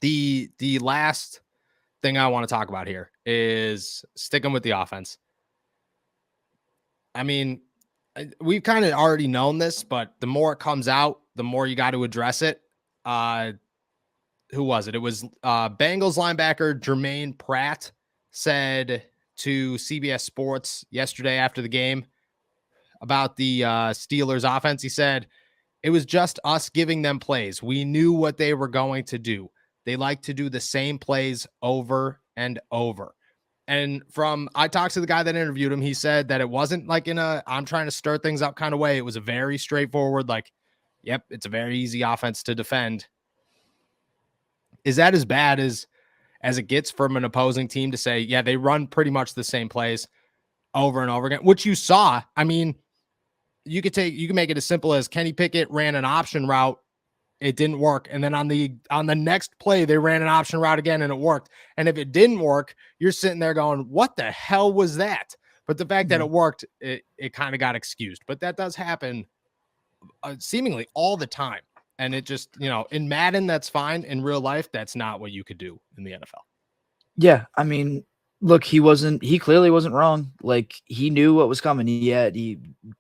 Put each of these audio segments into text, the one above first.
The last thing I want to talk about here is sticking with the offense. I mean, we've kind of already known this, but the more it comes out, the more you got to address it. Who was it? It was Bengals linebacker Jermaine Pratt said to CBS Sports yesterday after the game about the Steelers offense. He said, it was just us giving them plays. We knew what they were going to do. They like to do the same plays over and over. And I talked to the guy that interviewed him. He said that it wasn't like in a, I'm trying to stir things up kind of way. It was a very straightforward, like, yep, it's a very easy offense to defend. Is that as bad as it gets from an opposing team to say, yeah, they run pretty much the same plays over and over again, which you saw? I mean, you can make it as simple as Kenny Pickett ran an option route. It didn't work. And then on the next play, they ran an option route again and it worked. And if it didn't work, you're sitting there going, what the hell was that? But the fact that it worked, it kind of got excused. But that does happen seemingly all the time. And it just, in Madden, that's fine. In real life, that's not what you could do in the NFL. Yeah. I mean, look, he clearly wasn't wrong. Like, he knew what was coming.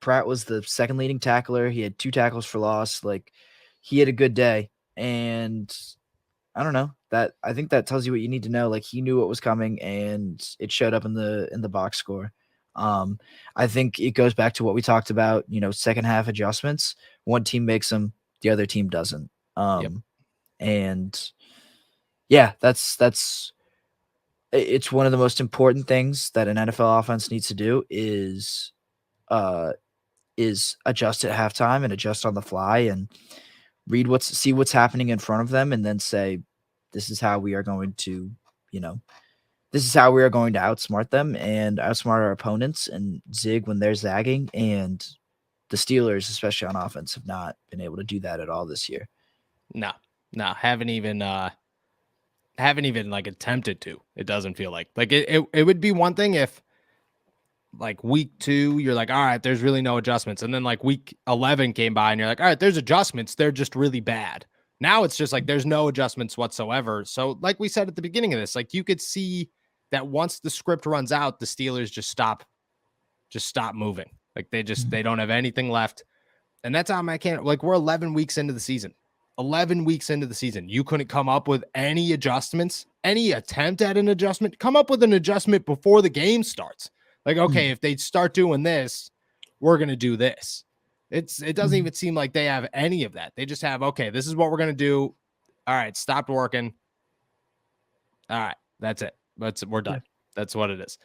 Pratt was the second leading tackler. He had 2 tackles for loss. Like, he had a good day. And I don't know, I think that tells you what you need to know. Like, he knew what was coming and it showed up in the box score. I think it goes back to what we talked about, second half adjustments. One team makes them, the other team doesn't. And yeah, it's one of the most important things that an NFL offense needs to do is adjust at halftime and adjust on the fly and see what's happening in front of them and then say, this is how we are going to, outsmart them and outsmart our opponents and zig when they're zagging. And the Steelers, especially on offense, have not been able to do that at all this year. No, haven't even like attempted to. It doesn't feel like it would be one thing if like week 2, you're like, all right, there's really no adjustments. And then like week 11 came by and you're like, all right, there's adjustments. They're just really bad. Now it's just like, there's no adjustments whatsoever. So like we said at the beginning of this, like you could see that once the script runs out, the Steelers just stop moving. Like they don't have anything left. And that's how we're 11 weeks into the season. 11 weeks into the season. You couldn't come up with any adjustments, any attempt at an adjustment. Come up with an adjustment before the game starts. Like, okay, if they start doing this, we're going to do this. It doesn't even seem like they have any of that. They just have, okay, this is what we're going to do. All right, stopped working. All right, that's it. We're done. Yeah. That's what it is.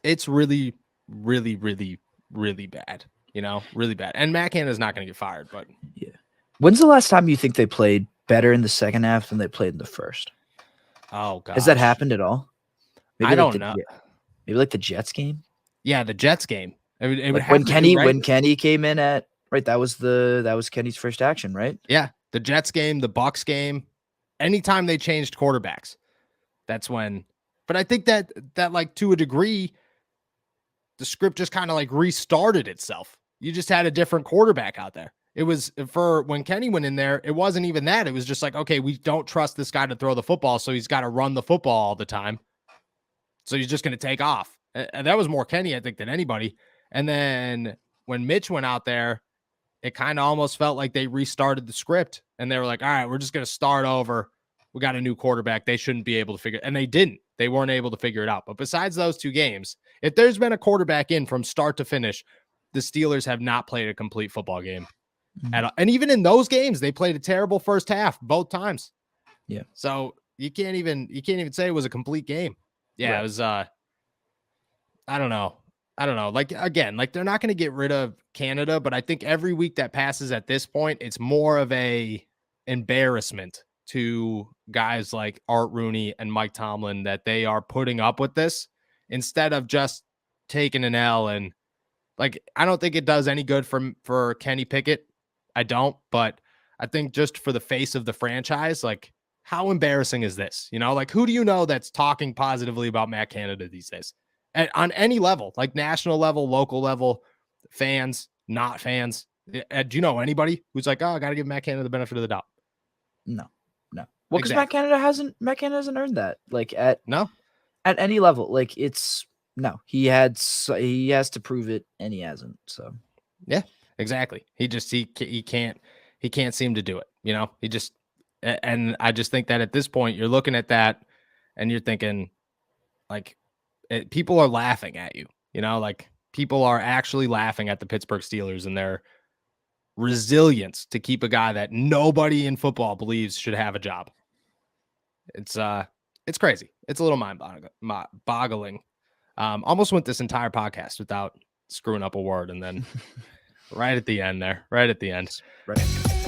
It's really, really, really, really bad. Really bad. And Matt Canada's not going to get fired, but yeah. When's the last time you think they played better in the second half than they played in the first? Oh god. Has that happened at all? Maybe I don't know. Maybe like the Jets game? Yeah, the Jets game. It would when Kenny came in at right, that was Kenny's first action, right? Yeah. The Jets game, the Bucks game, anytime they changed quarterbacks, that's when. But I think that like to a degree, the script just kind of like restarted itself. You just had a different quarterback out there. It was for when Kenny went in there, it wasn't even that. It was just like, okay, we don't trust this guy to throw the football, so he's got to run the football all the time. So he's just going to take off. And that was more Kenny, I think, than anybody. And then when Mitch went out there, it kind of almost felt like they restarted the script. And they were like, all right, we're just going to start over. We got a new quarterback. They shouldn't be able to figure it. And they didn't. They weren't able to figure it out. But besides those 2 games, if there's been a quarterback in from start to finish, the Steelers have not played a complete football game at all. And even in those games, they played a terrible first half both times. Yeah. So you can't even say it was a complete game. Yeah, right. It was I don't know. Like again, like they're not going to get rid of Canada, but I think every week that passes at this point, it's more of a embarrassment to guys like Art Rooney and Mike Tomlin that they are putting up with this instead of just taking an L. And like, I don't think it does any good for Kenny Pickett. I don't, but I think just for the face of the franchise, like how embarrassing is this? Like who do you know that's talking positively about Matt Canada these days? On any level, like national level, local level, fans, not fans. Do you know anybody who's like, oh, I got to give Matt Canada the benefit of the doubt? No. Well, because Exactly. Matt Canada hasn't earned that. Like at No, any level. Like it's no. He has to prove it, and he hasn't. So yeah, exactly. He can't seem to do it. You know, and I just think that at this point you're looking at that and you're thinking like people are laughing at you. You know, like people are actually laughing at the Pittsburgh Steelers and their resilience to keep a guy that nobody in football believes should have a job. It's crazy. It's a little boggling. Almost went this entire podcast without screwing up a word, and then right at the end. Right.